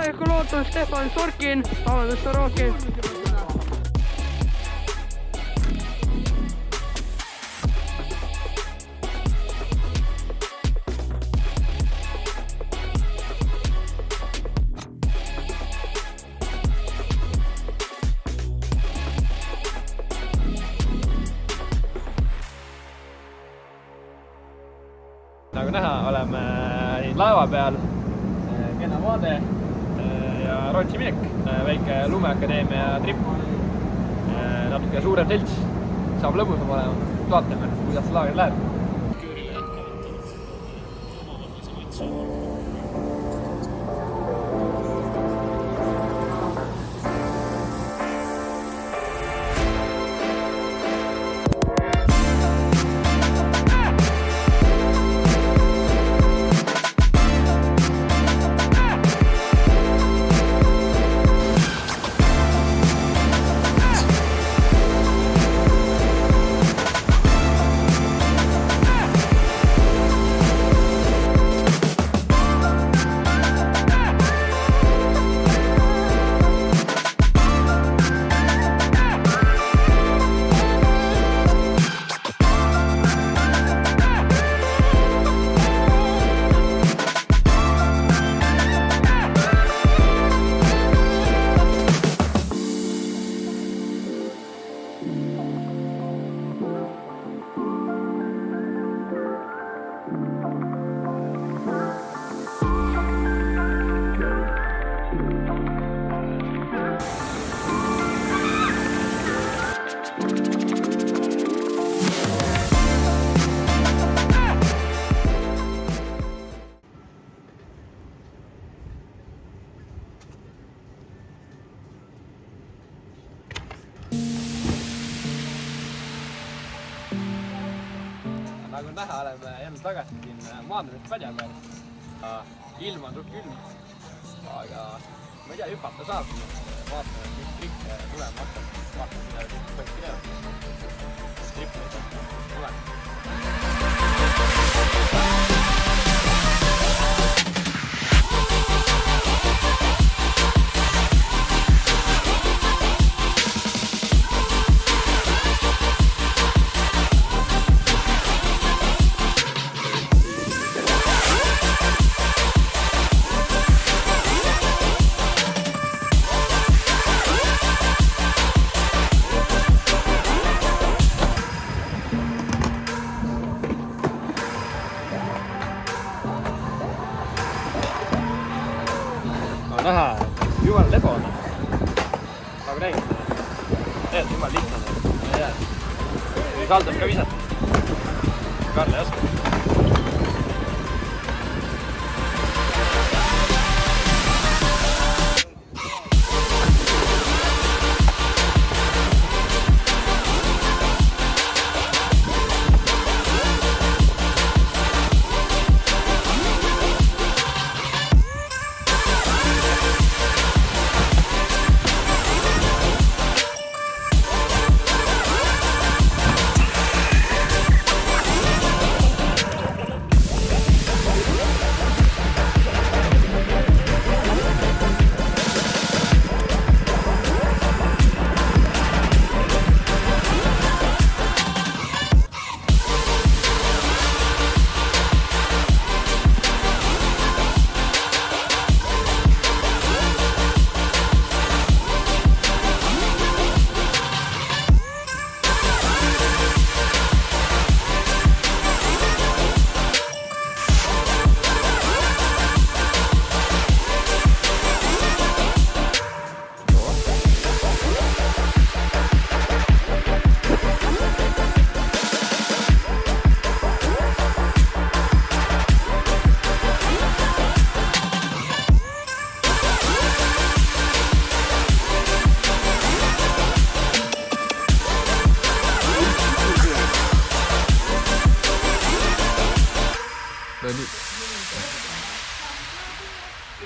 täielikku lootust, Stefan Sorkin, vabandust, Sorokin. Nagu näha, oleme laeva peal, kena vaade ja Rootsi minek, väike lumeakadeemia trip, natuke suurem selts, saab lõbusam olema, vaatame, kuidas laager läheb. Nagu näha, oleme jälle tagasi siin maandumispadja peal. Ilm on külm, aga ma ei tea, hüpata saab. Vaatame, mis trikke tulema hakkab. Vaatame, mida trikke kõik pidevad. Trippe tuleb. Näha, jumal lebo on. Nagu nägid. Tegelikult jumal lihtne on. Ma ei tea. Või saldab ka visata. Karl ei oska.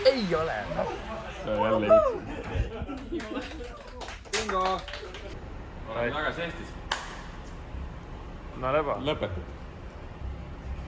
Ei ole. See on jälle üks. Bingo! Oleme tagasi Eestis. No leba. Lõpetud.